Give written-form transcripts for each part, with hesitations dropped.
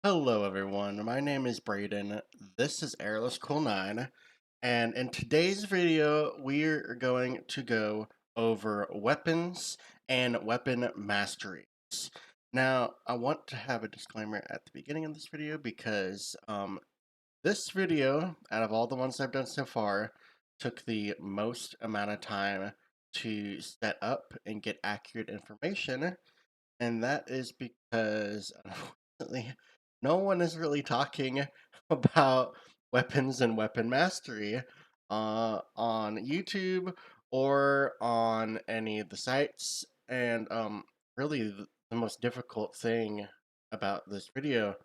Hello everyone, my name is Braden. This is Airless Cool 9, and in today's video we're going to go over weapons and weapon masteries. Now, I want to have a disclaimer at the beginning of this video because this video, out of all the ones I've done so far, took the most amount of time to set up and get accurate information, and that is because, unfortunately, no one is really talking about weapons and weapon mastery on YouTube or on any of the sites. And really, the most difficult thing about this video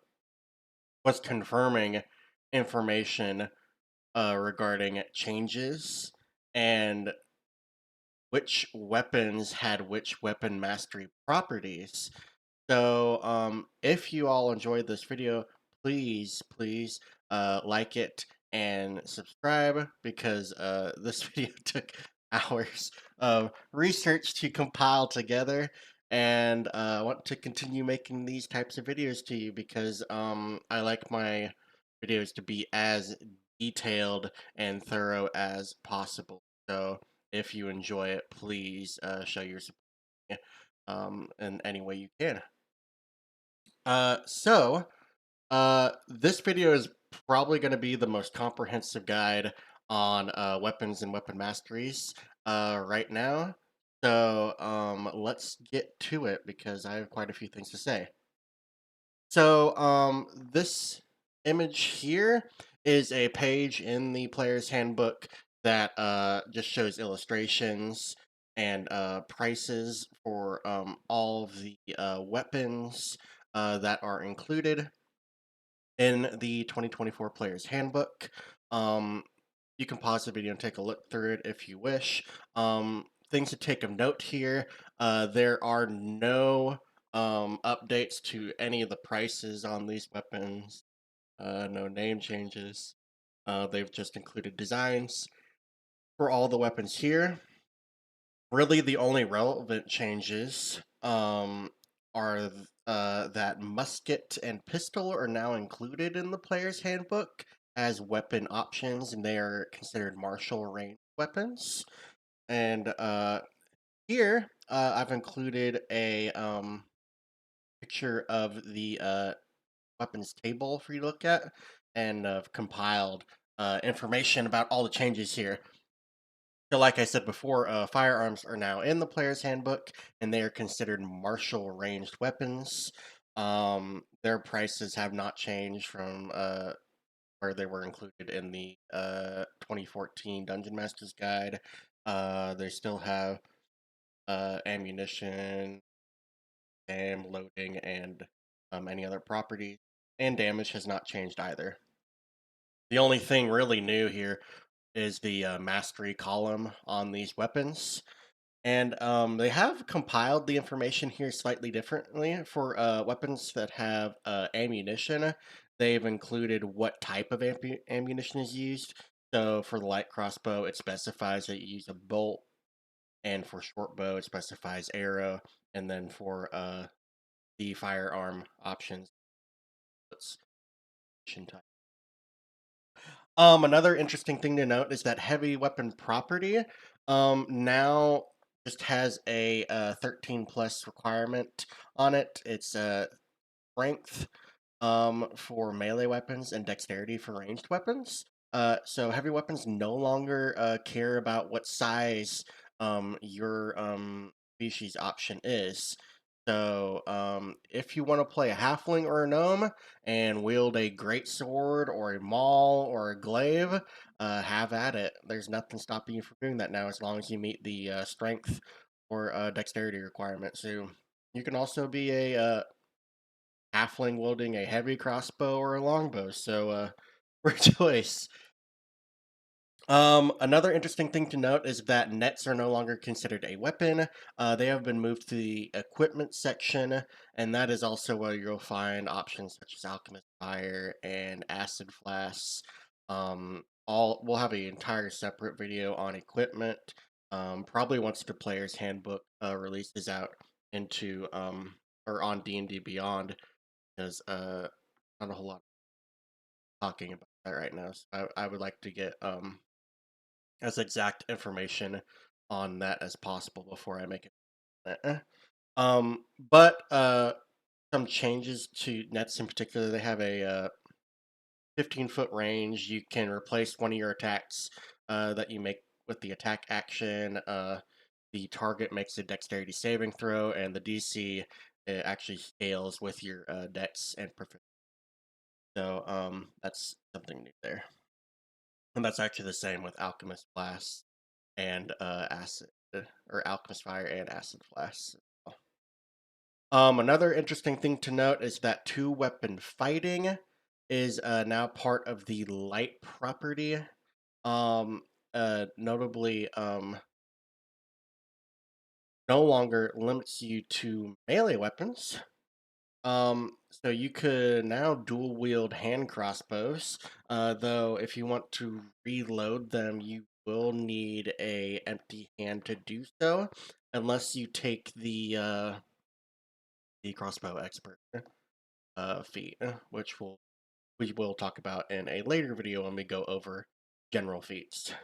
was confirming information regarding changes and which weapons had which weapon mastery properties. So, if you all enjoyed this video, please like it and subscribe because this video took hours of research to compile together, and I want to continue making these types of videos to you because I like my videos to be as detailed and thorough as possible. So, if you enjoy it, please show your support in any way you can. This video is probably going to be the most comprehensive guide on weapons and weapon masteries right now. So, let's get to it because I have quite a few things to say. So, this image here is a page in the player's handbook that just shows illustrations and prices for all of the weapons that are included in the 2024 Player's Handbook. Um, you can pause the video and take a look through it if you wish. Things to take of note here, there are no updates to any of the prices on these weapons, no name changes. They've just included designs for all the weapons here. Really, the only relevant changes are that musket and pistol are now included in the player's handbook as weapon options, and they are considered martial range weapons. And here, I've included a picture of the weapons table for you to look at, and I've compiled information about all the changes here. So, like I said before, firearms are now in the player's handbook, and they are considered martial ranged weapons. Their prices have not changed from where they were included in the 2014 Dungeon Master's Guide. They still have ammunition, and loading, and any other properties, and damage has not changed either. The only thing really new here is the mastery column on these weapons. And they have compiled the information here slightly differently. For weapons that have ammunition, they've included what type of ammunition is used. So for the light crossbow, it specifies that you use a bolt, and for short bow, it specifies arrow. And then for the firearm options, it's type. Another interesting thing to note is that heavy weapon property now just has a 13 plus requirement on it. It's strength for melee weapons and dexterity for ranged weapons. So heavy weapons no longer care about what size your species option is. So, if you want to play a halfling or a gnome and wield a great sword or a maul or a glaive, have at it. There's nothing stopping you from doing that now, as long as you meet the strength or dexterity requirement. So, you can also be a halfling wielding a heavy crossbow or a longbow. So, for choice. Another interesting thing to note is that nets are no longer considered a weapon. They have been moved to the equipment section, and that is also where you'll find options such as alchemist fire and acid flasks. All we'll have an entire separate video on equipment. Probably once the player's handbook releases out into or on D&D Beyond, because not a whole lot talking about that right now. So I would like to get as exact information on that as possible before I make it. But some changes to nets in particular. They have a 15-foot range. You can replace one of your attacks that you make with the attack action. The target makes a dexterity saving throw, and the DC actually scales with your dex and proficiency. So that's something new there. And that's actually the same with Alchemist Blast and Acid, or Alchemist Fire and Acid Blast. Another interesting thing to note is that two weapon fighting is now part of the light property. Um, Notably, no longer limits you to melee weapons. So you could now dual wield hand crossbows. Though if you want to reload them, you will need a empty hand to do so, unless you take the crossbow expert feat, which we will talk about in a later video when we go over general feats.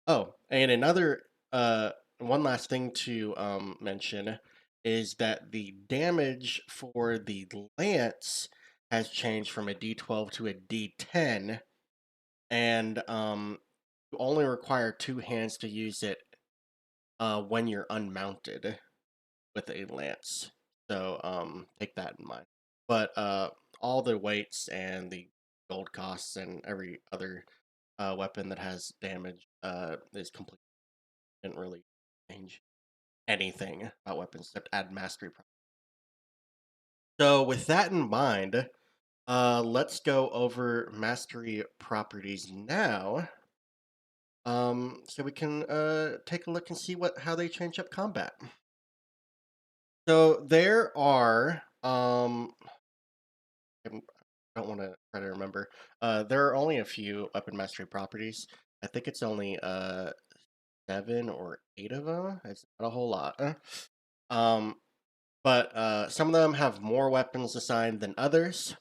Oh, and another one last thing to mention is that the damage for the lance has changed from a D12 to a D10, and you only require two hands to use it when you're unmounted with a lance. So take that in mind. But all the weights and the gold costs and every other weapon that has damage is completely didn't really change anything about weapons except add mastery. So with that in mind, let's go over mastery properties now. So we can take a look and see how they change up combat. So there are I don't want to try to remember. There are only a few weapon mastery properties. I think it's only 7 or 8 of them. It's not a whole lot. Um, but some of them have more weapons assigned than others.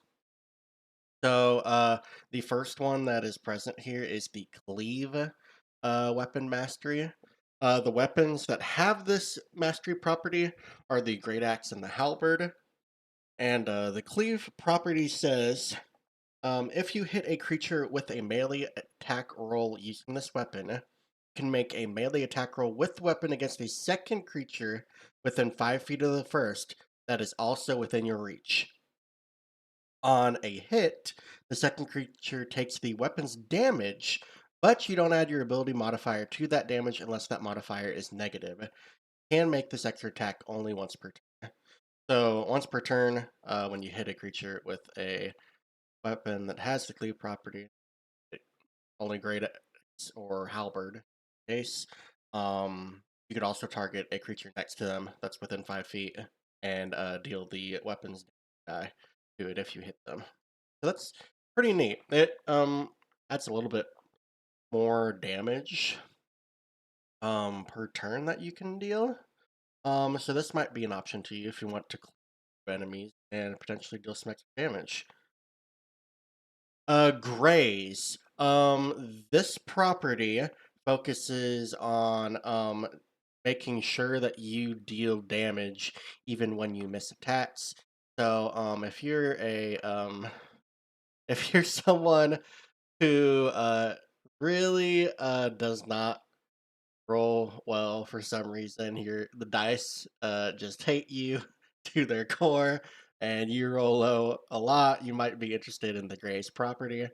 So the first one that is present here is the Cleave weapon mastery. The weapons that have this mastery property are the Great Axe and the Halberd. And the Cleave property says if you hit a creature with a melee attack roll using this weapon, you can make a melee attack roll with the weapon against a second creature within 5 feet of the first that is also within your reach. On a hit, the second creature takes the weapon's damage, but you don't add your ability modifier to that damage unless that modifier is negative. You can make this extra attack only once per turn. So once per turn, when you hit a creature with a weapon that has the cleave property, only great axe or halberd case, you could also target a creature next to them that's within 5 feet and deal the weapon's die to it if you hit them. So that's pretty neat. It adds a little bit more damage per turn that you can deal. So this might be an option to you if you want to clear enemies and potentially deal some extra damage. Graze. This property focuses on making sure that you deal damage even when you miss attacks. So if you're a if you're someone who really does not roll well for some reason. The dice just hate you to their core, and you roll low a lot. You might be interested in the Graze property.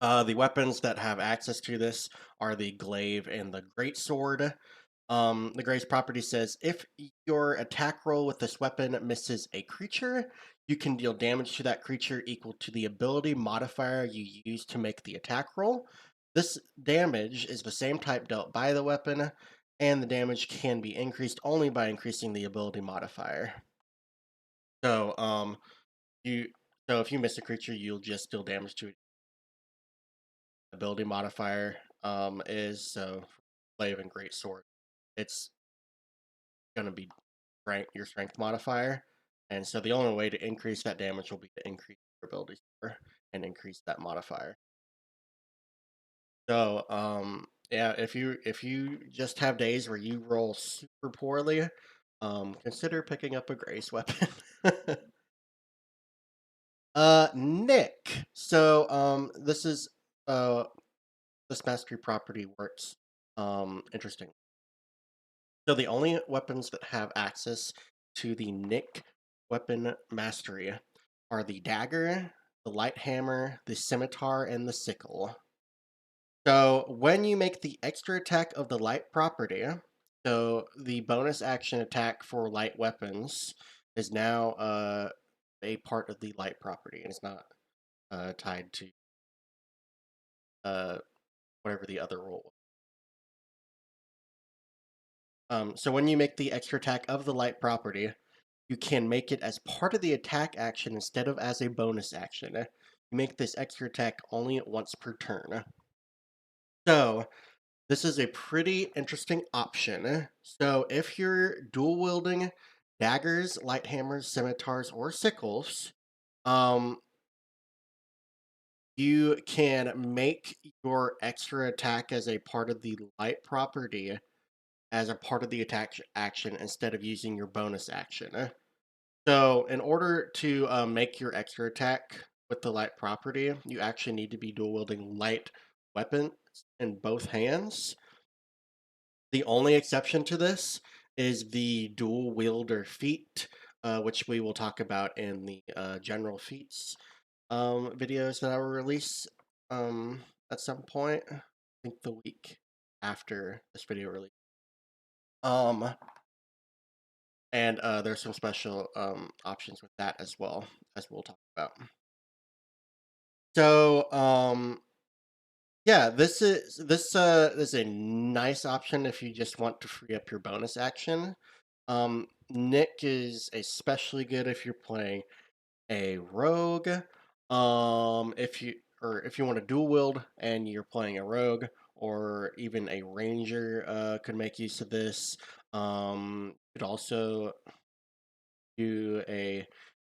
The weapons that have access to this are the glaive and the greatsword. The Grace property says if your attack roll with this weapon misses a creature, you can deal damage to that creature equal to the ability modifier you use to make the attack roll. This damage is the same type dealt by the weapon, and the damage can be increased only by increasing the ability modifier. So, you so if you miss a creature, you'll just deal damage to it. Ability modifier is so glaive and greatsword. It's gonna be your strength modifier. And so the only way to increase that damage will be to increase your ability score and increase that modifier. So, yeah, if you just have days where you roll super poorly, consider picking up a Grace weapon. Nick. So, this is this mastery property works interesting. So the only weapons that have access to the Nick weapon mastery are the dagger, the light hammer, the scimitar, and the sickle. So when you make the extra attack of the light property, so the bonus action attack for light weapons is now a part of the light property, and it's not tied to uh, whatever the other rule. So when you make the extra attack of the light property, you can make it as part of the attack action instead of as a bonus action. You make this extra attack only once per turn. So this is a pretty interesting option. So if you're dual wielding daggers, light hammers, scimitars, or sickles, um, you can make your extra attack as a part of the light property as a part of the attack action instead of using your bonus action. So, in order to make your extra attack with the light property, you actually need to be dual wielding light weapons in both hands. The only exception to this is the dual wielder feat, which we will talk about in the general feats videos that I will release at some point. I think the week after this video release. Um, and there's some special options with that as well, as we'll talk about. So, yeah, this is a nice option if you just want to free up your bonus action. Nick is especially good if you're playing a rogue. If you want to dual wield and you're playing a rogue, or even a ranger, could make use of this. Could also do a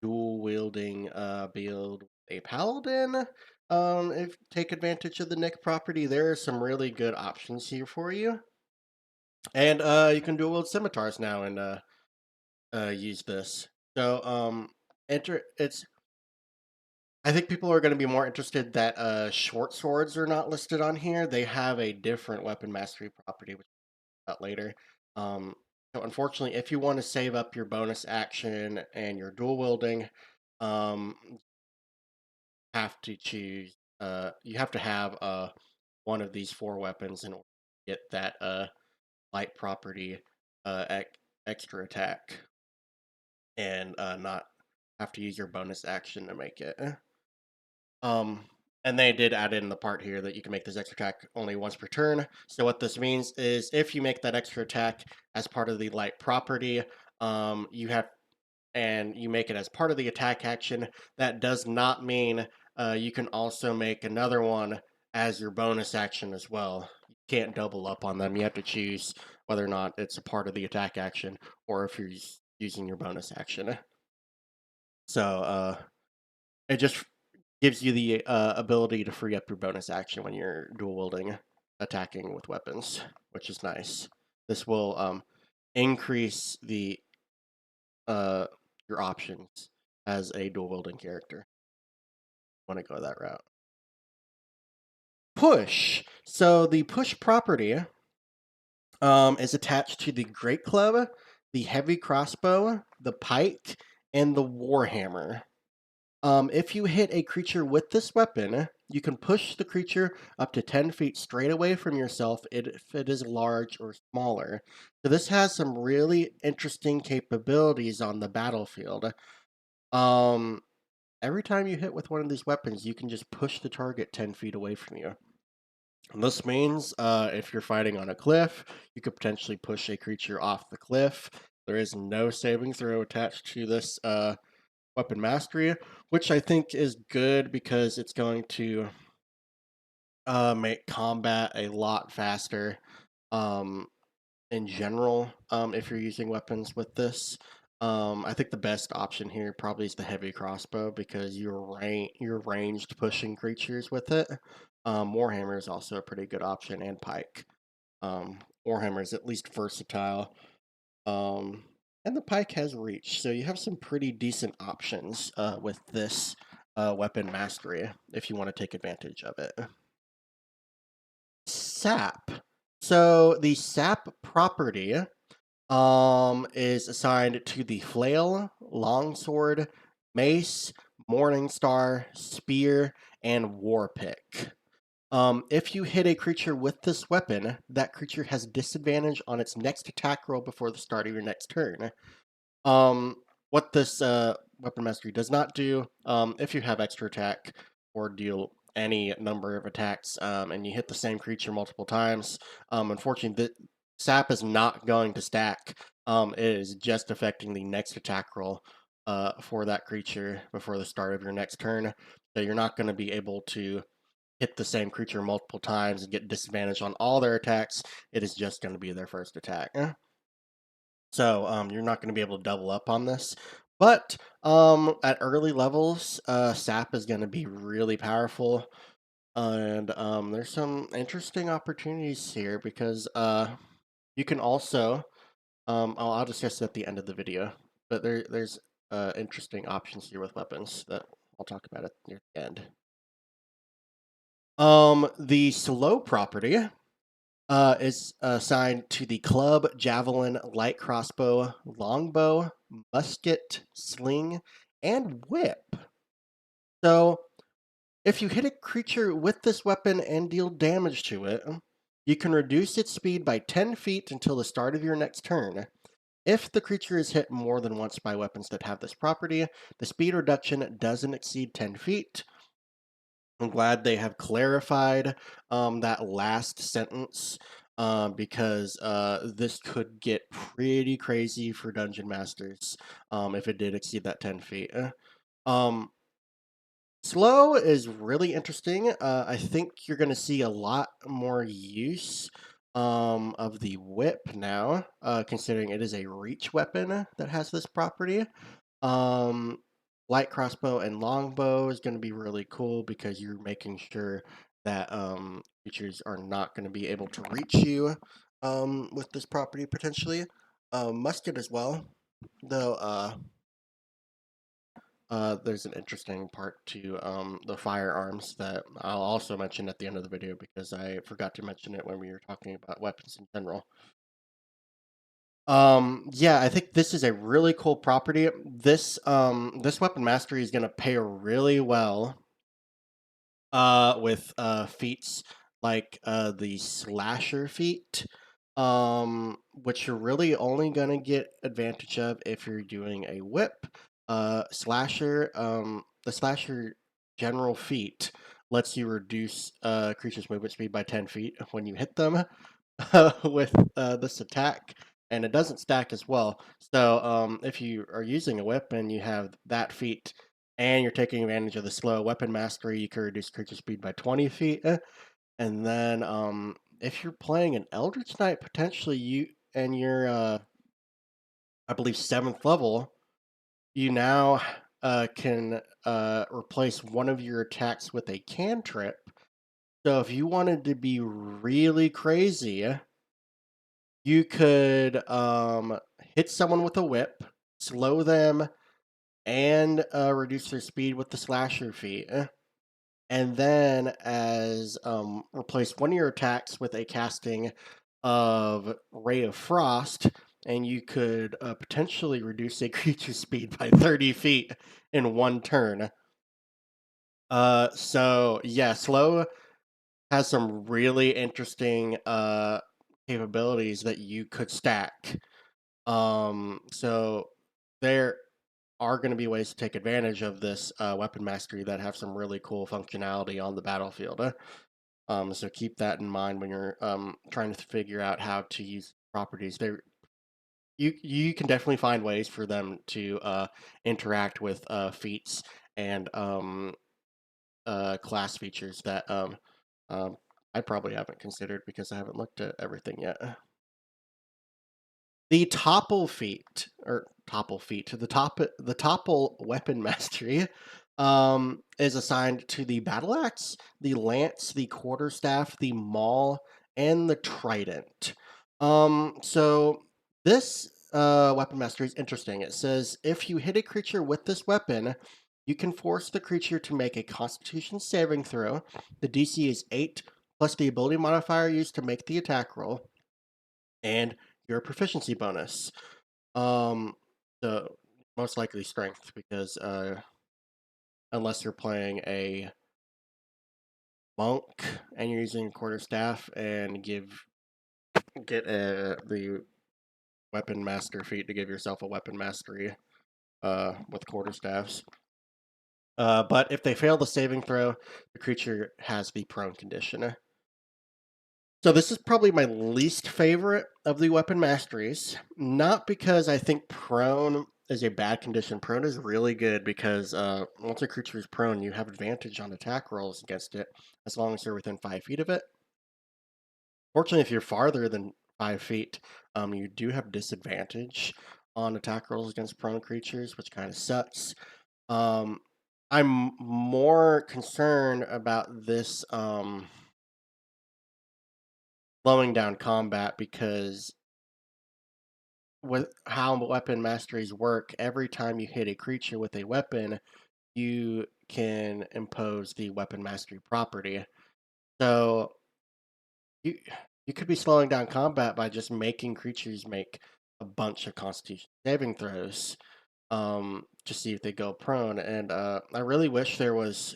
dual wielding build with a paladin. If take advantage of the Nick property, there are some really good options here for you. And you can dual wield scimitars now and use this. So enter it's I think people are going to be more interested that short swords are not listed on here. They have a different weapon mastery property, which we'll talk about later. Um, so unfortunately, if you want to save up your bonus action and your dual wielding, have to choose. You have to have one of these four weapons in order to get that light property extra attack, and not have to use your bonus action to make it. Um, and they did add in the part here that you can make this extra attack only once per turn. So what this means is if you make that extra attack as part of the light property, you have and you make it as part of the attack action. That does not mean you can also make another one as your bonus action as well. You can't double up on them. You have to choose whether or not it's a part of the attack action or if you're using your bonus action. So it just gives you the ability to free up your bonus action when you're dual wielding, attacking with weapons, which is nice. This will increase the uh, your options as a dual wielding character. Want to go that route? Push. So the push property is attached to the great club, the heavy crossbow, the pike, and the warhammer. If you hit a creature with this weapon, you can push the creature up to 10 feet straight away from yourself if it is large or smaller. So this has some really interesting capabilities on the battlefield. Um, every time you hit with one of these weapons, you can just push the target 10 feet away from you. And this means if you're fighting on a cliff, you could potentially push a creature off the cliff. There is no saving throw attached to this weapon mastery, which I think is good because it's going to make combat a lot faster um, in general if you're using weapons with this. I think the best option here probably is the heavy crossbow because you're ranged pushing creatures with it. Warhammer is also a pretty good option, and pike. Warhammer is at least versatile. Um, and the pike has reach, so you have some pretty decent options with this weapon mastery if you want to take advantage of it. Sap. So the sap property is assigned to the flail, longsword, mace, morning star, spear, and war pick. If you hit a creature with this weapon, that creature has disadvantage on its next attack roll before the start of your next turn. What this weapon mastery does not do, if you have extra attack or deal any number of attacks, and you hit the same creature multiple times, unfortunately, the sap is not going to stack. It is just affecting the next attack roll for that creature before the start of your next turn. So you're not going to be able to hit the same creature multiple times and get disadvantage on all their attacks. It is just going to be their first attack. So you're not going to be able to double up on this. But at early levels, SAP is going to be really powerful. And there's some interesting opportunities here because you can also, I'll discuss it at the end of the video, but there's interesting options here with weapons that I'll talk about at the end. The slow property is assigned to the club, javelin, light crossbow, longbow, musket, sling, and whip. So, if you hit a creature with this weapon and deal damage to it, you can reduce its speed by 10 feet until the start of your next turn. If the creature is hit more than once by weapons that have this property, the speed reduction doesn't exceed 10 feet. I'm glad they have clarified that last sentence because this could get pretty crazy for dungeon masters if it did exceed that 10 feet. Um, Slow is really interesting. I think you're going to see a lot more use of the whip now, considering it is a reach weapon that has this property. Um, Light crossbow and longbow is going to be really cool because you're making sure that creatures are not going to be able to reach you with this property potentially. Musket as well, though. There's an interesting part to the firearms that I'll also mention at the end of the video because I forgot to mention it when we were talking about weapons in general. Yeah, I think this is a really cool property. This weapon mastery is gonna pay really well with feats like the slasher feat, which you're really only gonna get advantage of if you're doing a whip. The slasher general feat lets you reduce creatures' movement speed by 10 feet when you hit them with this attack, and it doesn't stack as well. So if you are using a weapon, you have that feat, and you're taking advantage of the slow weapon mastery. You can reduce creature speed by 20 feet, and then if you're playing an Eldritch Knight, potentially you're I believe 7th level, you now can replace one of your attacks with a cantrip. So if you wanted to be really crazy, you could hit someone with a whip, slow them, and reduce their speed with the slasher feat. And then as replace one of your attacks with a casting of Ray of Frost, and you could potentially reduce a creature's speed by 30 feet in one turn. So yeah, slow has some really interesting capabilities that you could stack. So there are going to be ways to take advantage of this weapon mastery that have some really cool functionality on the battlefield. So keep that in mind when you're trying to figure out how to use properties. You can definitely find ways for them to interact with feats and class features that um, I probably haven't considered because I haven't looked at everything yet. The Topple feat, or Topple feat. The Topple weapon mastery is assigned to the battle axe, the lance, the quarterstaff, the maul, and the trident. So this weapon mastery is interesting. It says if you hit a creature with this weapon, you can force the creature to make a Constitution saving throw. The DC is 8 plus the ability modifier used to make the attack roll, and your proficiency bonus. Um, the most likely strength because unless you're playing a monk and you're using quarterstaff and get the weapon master feat to give yourself a weapon mastery with quarterstaffs. But if they fail the saving throw, the creature has the prone condition. So this is probably my least favorite of the weapon masteries. Not because I think prone is a bad condition. Prone is really good because once a creature is prone, you have advantage on attack rolls against it as long as you're within 5 feet of it. Fortunately, if you're farther than 5 feet, you do have disadvantage on attack rolls against prone creatures, which kind of sucks. Um, I'm more concerned about this slowing down combat because with how weapon masteries work, every time you hit a creature with a weapon, you can impose the weapon mastery property. So you you could be slowing down combat by just making creatures make a bunch of Constitution saving throws to see if they go prone. And I really wish there was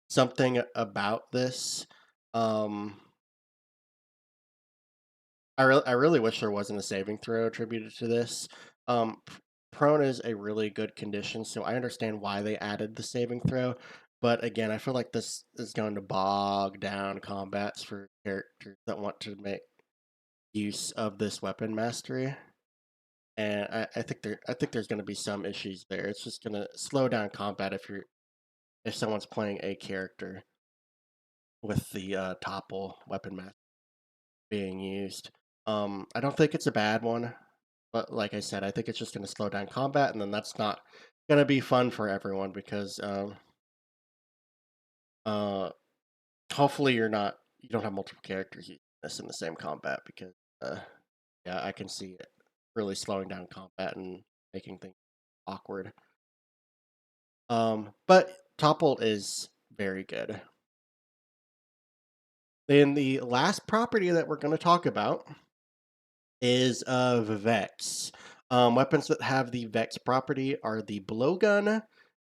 something about this. Um, I really wish there wasn't a saving throw attributed to this. Prone is a really good condition, so I understand why they added the saving throw. But again, I feel like this is going to bog down combats for characters that want to make use of this weapon mastery. And I think there's going to be some issues there. It's just going to slow down combat if someone's playing a character with the topple weapon mastery being used. I don't think it's a bad one, but like I said, I think it's just going to slow down combat, and then that's not going to be fun for everyone because uh, hopefully you don't have multiple characters using this in the same combat because yeah, I can see it really slowing down combat and making things awkward. But Topple is very good. Then the last property that we're going to talk about is of Vex. Weapons that have the Vex property are the blowgun,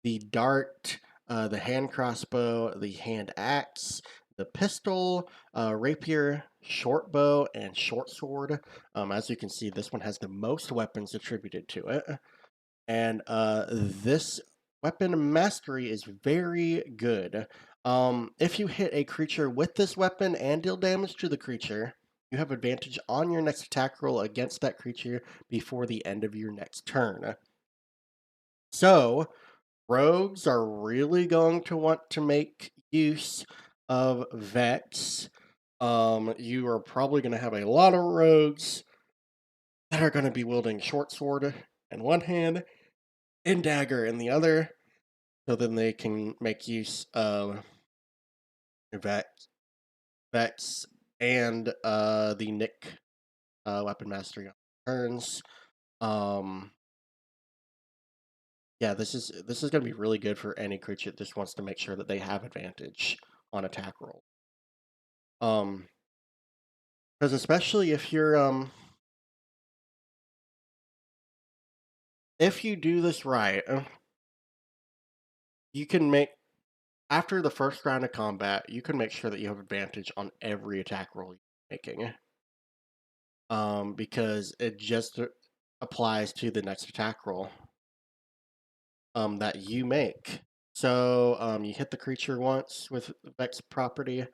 the dart, the hand crossbow, the hand axe, the pistol, rapier, short bow, and short sword. As you can see, this one has the most weapons attributed to it. And this weapon mastery is very good. If you hit a creature with this weapon and deal damage to the creature, you have advantage on your next attack roll against that creature before the end of your next turn. So, rogues are really going to want to make use of Vex. You are probably going to have a lot of rogues that are going to be wielding short sword in one hand and dagger in the other, so then they can make use of Vex, Vex and the Nick weapon mastery on turns. Um, yeah, this is going to be really good for any creature that just wants to make sure that they have advantage on attack roll. Because especially if you do this right, you can make after the first round of combat, you can make sure that you have advantage on every attack roll you're making. Because it just applies to the next attack roll that you make. So you hit the creature once with Vex property,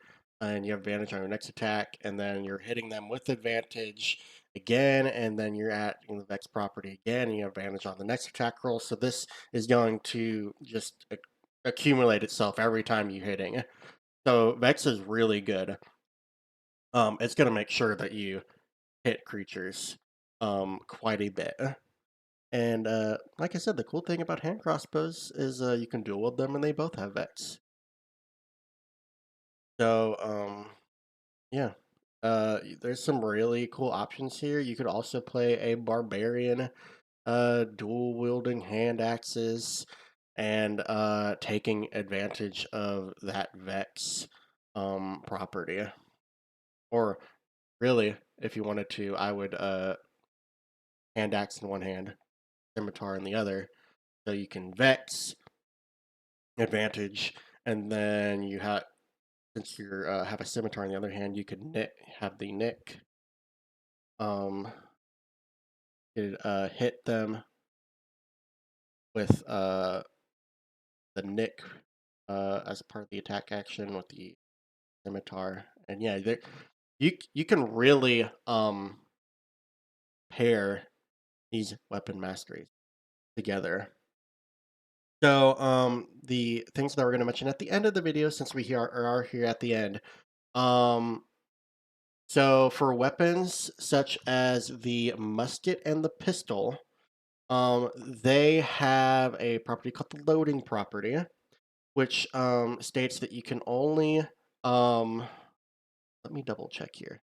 and you have advantage on your next attack, and then you're hitting them with advantage again, and then you're at the Vex property again, and you have advantage on the next attack roll. So this is going to just accumulate itself every time you're hitting. So Vex is really good. It's going to make sure that you hit creatures quite a bit. And like I said, the cool thing about hand crossbows is you can dual wield them, and they both have vex. So yeah, there's some really cool options here. You could also play a barbarian, dual wielding hand axes, and taking advantage of that vex property. Or really, if you wanted to, I would hand axe in one hand, scimitar in the other, so you can vex advantage, and then you have since you have a scimitar in the other hand, you could have the nick um hit them with the nick as part of the attack action with the scimitar, and yeah, you can really pair these weapon masteries together. So the things that we're going to mention at the end of the video, since we are here at the end, um so for weapons such as the musket and the pistol, they have a property called the loading property, which states that you can only let me double check here.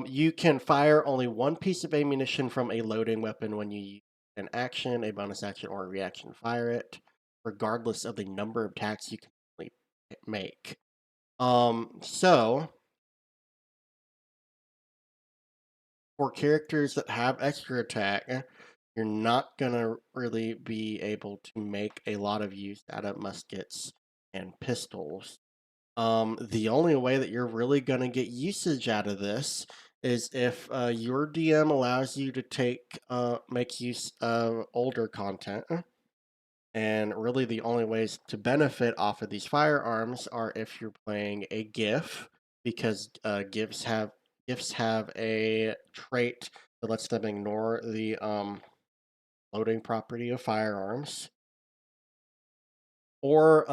You can fire only one piece of ammunition from a loading weapon when you use an action, a bonus action, or a reaction. Fire it, regardless of the number of attacks you can make. So for characters that have extra attack, you're not gonna really be able to make a lot of use out of muskets and pistols. The only way that you're really gonna get usage out of this is if your DM allows you to make use of older content. And really, the only ways to benefit off of these firearms are if you're playing a GIF, because gifts have a trait that lets them ignore the loading property of firearms. Or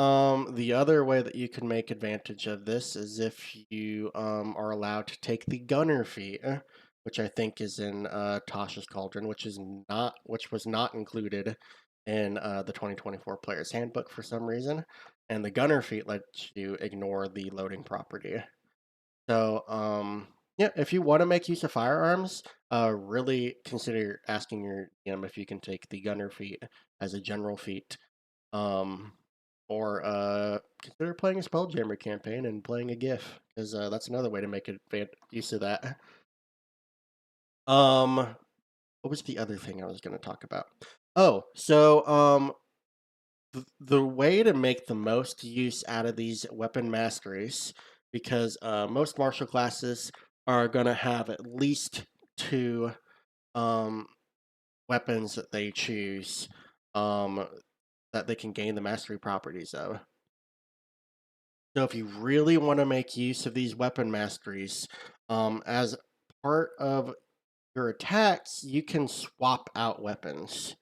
the other way that you can make advantage of this is if you are allowed to take the gunner feat, which I think is in Tasha's Cauldron, which was not included in the 2024 Player's Handbook for some reason, and the gunner feat lets you ignore the loading property. So yeah, if you want to make use of firearms, really consider asking your DM if you can take the gunner feat as a general feat. Um, or consider playing a Spelljammer campaign and playing a GIF, because that's another way to make use of that. What was the other thing I was going to talk about? Oh, so the way to make the most use out of these weapon masteries, because most martial classes are going to have at least two um, weapons that they choose um, that they can gain the mastery properties of. So if you really want to make use of these weapon masteries, as part of your attacks, you can swap out weapons.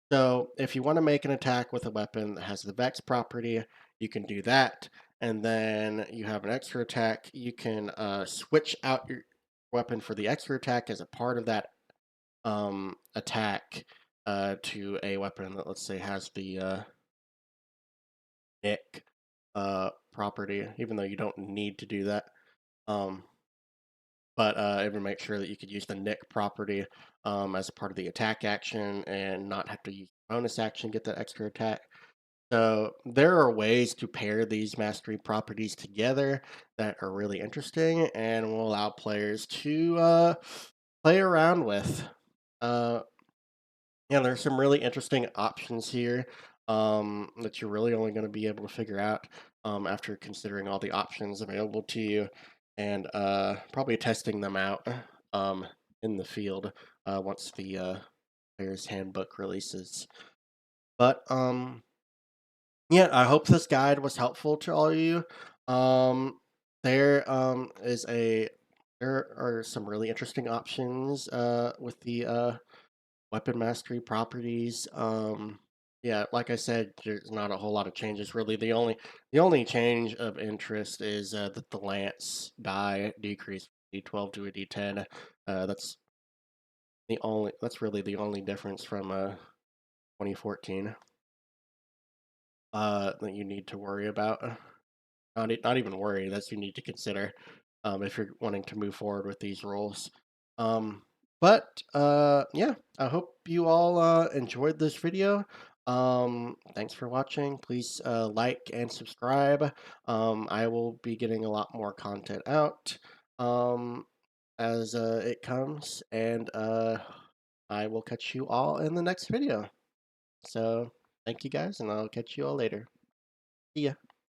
So if you want to make an attack with a weapon that has the Vex property, you can do that. And then you have an extra attack. You can switch out your weapon for the extra attack as a part of that attack to a weapon that, let's say, has the Nick property, even though you don't need to do that. Um, but it would make sure that you could use the Nick property as a part of the attack action and not have to use bonus action to get that extra attack. So there are ways to pair these mastery properties together that are really interesting and will allow players to play around with. Uh, yeah, there's some really interesting options here that you're really only going to be able to figure out after considering all the options available to you and probably testing them out um, in the field once the player's handbook releases. But yeah, I hope this guide was helpful to all of you. Um, there is a there are some really interesting options with the weapon mastery properties. Yeah, like I said, there's not a whole lot of changes really. The only change of interest is that the lance die decrease from D12 to a D10. That's That's really the only difference from 2014 that you need to worry about. Not even worry, that's you need to consider if you're wanting to move forward with these rules. Um, but yeah, I hope you all enjoyed this video. Thanks for watching. Please like and subscribe. I will be getting a lot more content out um, as it comes, and I will catch you all in the next video. So thank you guys, and I'll catch you all later. See ya.